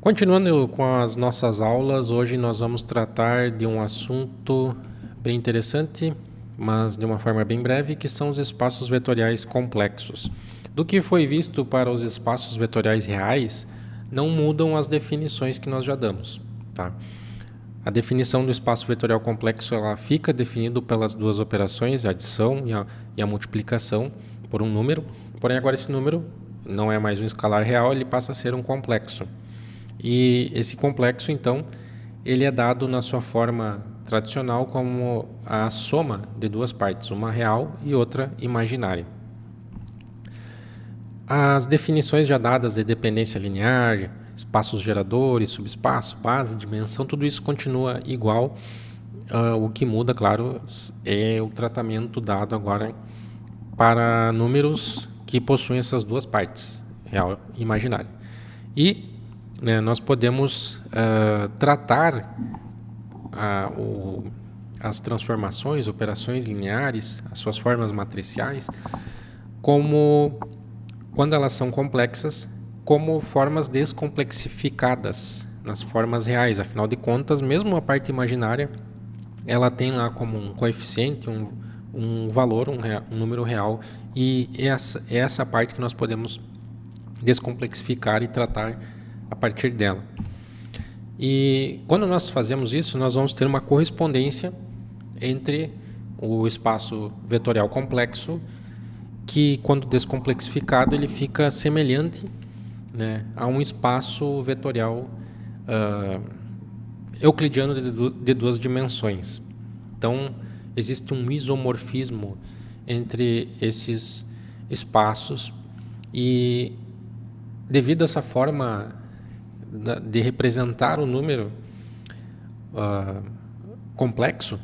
Continuando com as nossas aulas, hoje nós vamos tratar de um assunto bem interessante, mas de uma forma bem breve, que são os espaços vetoriais complexos. Do que foi visto para os espaços vetoriais reais, não mudam as definições que nós já damos, tá? A definição do espaço vetorial complexo ela fica definida pelas duas operações, a adição e a multiplicação por um número, porém agora esse número não é mais um escalar real, ele passa a ser um complexo. E esse complexo, então, ele é dado na sua forma tradicional como a soma de duas partes, uma real e outra imaginária. As definições já dadas de dependência linear, espaços geradores, subespaço, base, dimensão, tudo isso continua igual. O que muda, claro, é o tratamento dado agora para números que possuem essas duas partes, real e imaginária. E nós podemos tratar as transformações, operações lineares, as suas formas matriciais, como, quando elas são complexas, como formas descomplexificadas nas formas reais. Afinal de contas, mesmo a parte imaginária, ela tem lá como um coeficiente, um valor, um número real, e é essa parte que nós podemos descomplexificar e tratar a partir dela. E quando nós fazemos isso, nós vamos ter uma correspondência entre o espaço vetorial complexo, que quando descomplexificado ele fica semelhante, né, a um espaço vetorial euclidiano de duas dimensões. Então, existe um isomorfismo entre esses espaços e, devido a essa forma de representar o número complexo,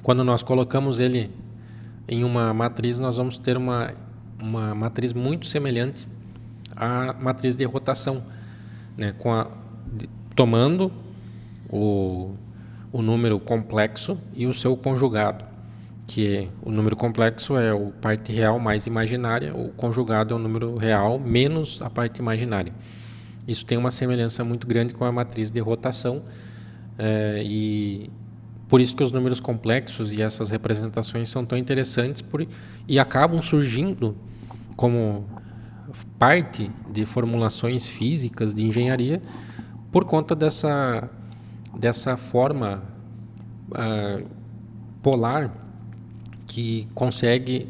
quando nós colocamos ele em uma matriz, nós vamos ter uma matriz muito semelhante à matriz de rotação, né, tomando o número complexo e o seu conjugado, que o número complexo é a parte real mais imaginária, o conjugado é o número real menos a parte imaginária. Isso tem uma semelhança muito grande com a matriz de rotação, e por isso que os números complexos e essas representações são tão interessantes e acabam surgindo como parte de formulações físicas de engenharia por conta dessa forma polar que consegue,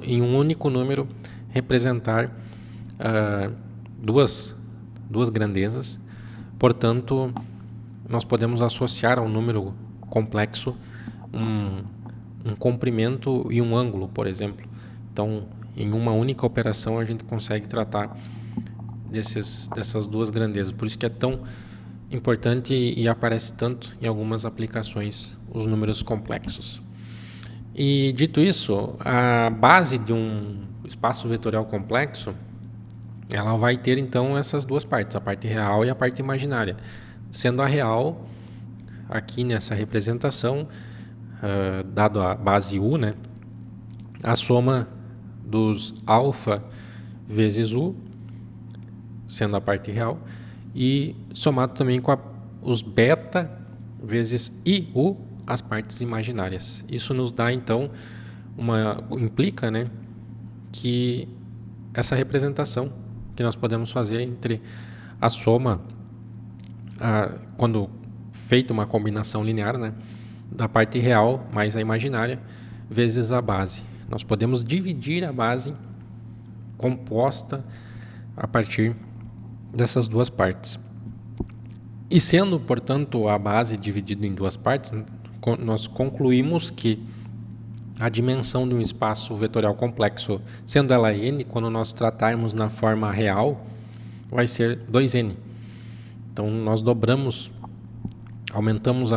em um único número, representar duas grandezas. Portanto, nós podemos associar ao número complexo um comprimento e um ângulo, por exemplo. Então, em uma única operação, a gente consegue tratar dessas duas grandezas. Por isso que é tão importante e aparece tanto em algumas aplicações os números complexos. E, dito isso, a base de um espaço vetorial complexo ela vai ter então essas duas partes, a parte real e a parte imaginária. Sendo a real, aqui nessa representação, dado a base U, né, a soma dos alfa vezes U, sendo a parte real, e somado também com os beta vezes IU, as partes imaginárias. Isso nos dá então, implica, né, que essa representação que nós podemos fazer entre a soma, quando feita uma combinação linear, né, da parte real mais a imaginária, vezes a base. Nós podemos dividir a base composta a partir dessas duas partes. E sendo, portanto, a base dividida em duas partes, nós concluímos que a dimensão de um espaço vetorial complexo, sendo ela n, quando nós tratarmos na forma real, vai ser 2n. Então, nós aumentamos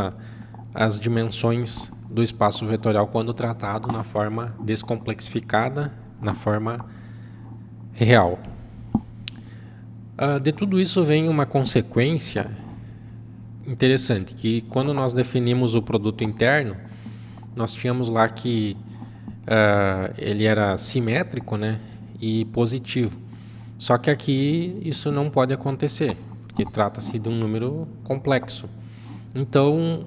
as dimensões do espaço vetorial quando tratado na forma descomplexificada, na forma real. De tudo isso vem uma consequência interessante, que quando nós definimos o produto interno, nós tínhamos lá que ele era simétrico, né, e positivo. Só que aqui isso não pode acontecer, porque trata-se de um número complexo. Então,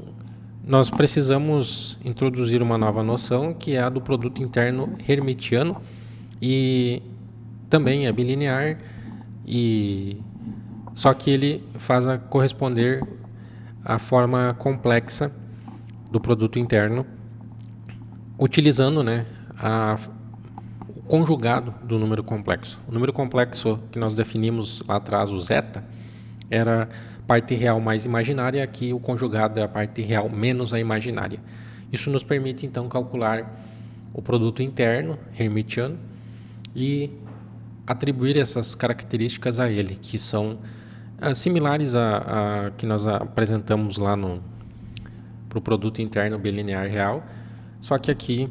nós precisamos introduzir uma nova noção, que é a do produto interno hermitiano, e também é bilinear, só que ele faz a corresponder à forma complexa do produto interno, utilizando, né, o conjugado do número complexo. O número complexo que nós definimos lá atrás, o zeta, era parte real mais imaginária, aqui o conjugado é a parte real menos a imaginária. Isso nos permite, então, calcular o produto interno hermitiano e atribuir essas características a ele, que são similares a que nós apresentamos lá para o produto interno bilinear real, só que aqui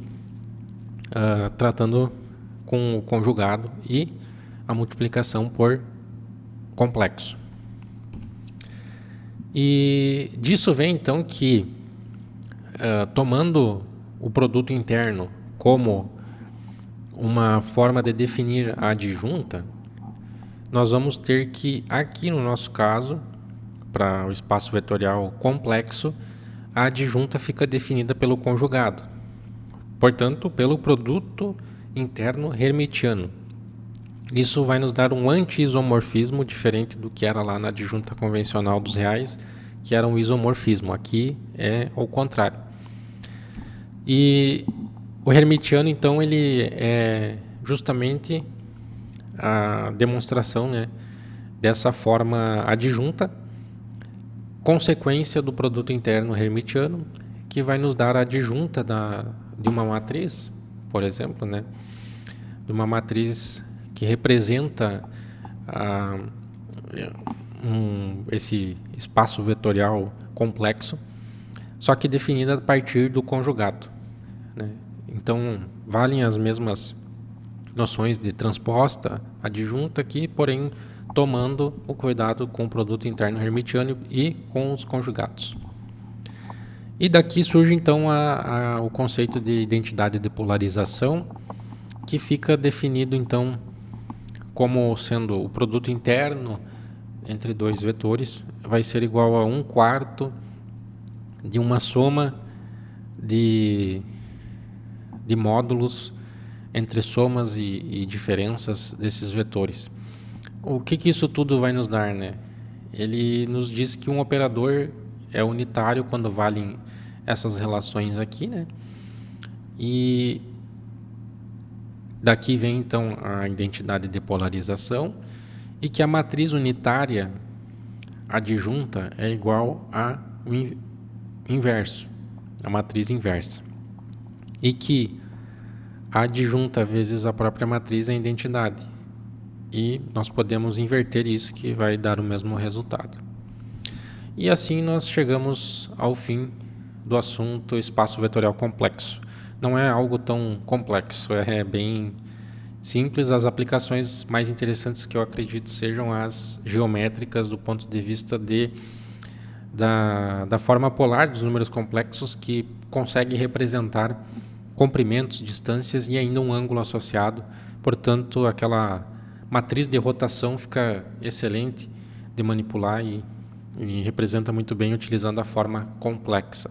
tratando com o conjugado e a multiplicação por complexo. E disso vem então que, tomando o produto interno como uma forma de definir a adjunta, nós vamos ter que, aqui no nosso caso, para o espaço vetorial complexo, a adjunta fica definida pelo conjugado, portanto, pelo produto interno hermitiano. Isso vai nos dar um anti-isomorfismo diferente do que era lá na adjunta convencional dos reais, que era um isomorfismo. Aqui é o contrário. E o hermitiano, então, ele é justamente a demonstração, né, dessa forma adjunta, consequência do produto interno hermitiano, que vai nos dar a adjunta de uma matriz, por exemplo, né, de uma matriz que representa esse espaço vetorial complexo, só que definida a partir do conjugado, né? Então, valem as mesmas noções de transposta, adjunta aqui, porém tomando o cuidado com o produto interno hermitiano e com os conjugados. E daqui surge então o conceito de identidade de polarização, que fica definido então como sendo o produto interno entre dois vetores vai ser igual a 1/4 de uma soma de módulos entre somas e diferenças desses vetores. O que isso tudo vai nos dar, né? Ele nos diz que um operador é unitário quando valem essas relações aqui, né? E daqui vem então a identidade de polarização, e que a matriz unitária adjunta é igual a inverso, a matriz inversa. E que a adjunta vezes a própria matriz é a identidade. E nós podemos inverter isso, que vai dar o mesmo resultado. E assim nós chegamos ao fim do assunto espaço vetorial complexo. Não é algo tão complexo, é bem simples. As aplicações mais interessantes que eu acredito sejam as geométricas, do ponto de vista da forma polar dos números complexos, que consegue representar comprimentos, distâncias e ainda um ângulo associado. Portanto, aquela matriz de rotação fica excelente de manipular e representa muito bem utilizando a forma complexa.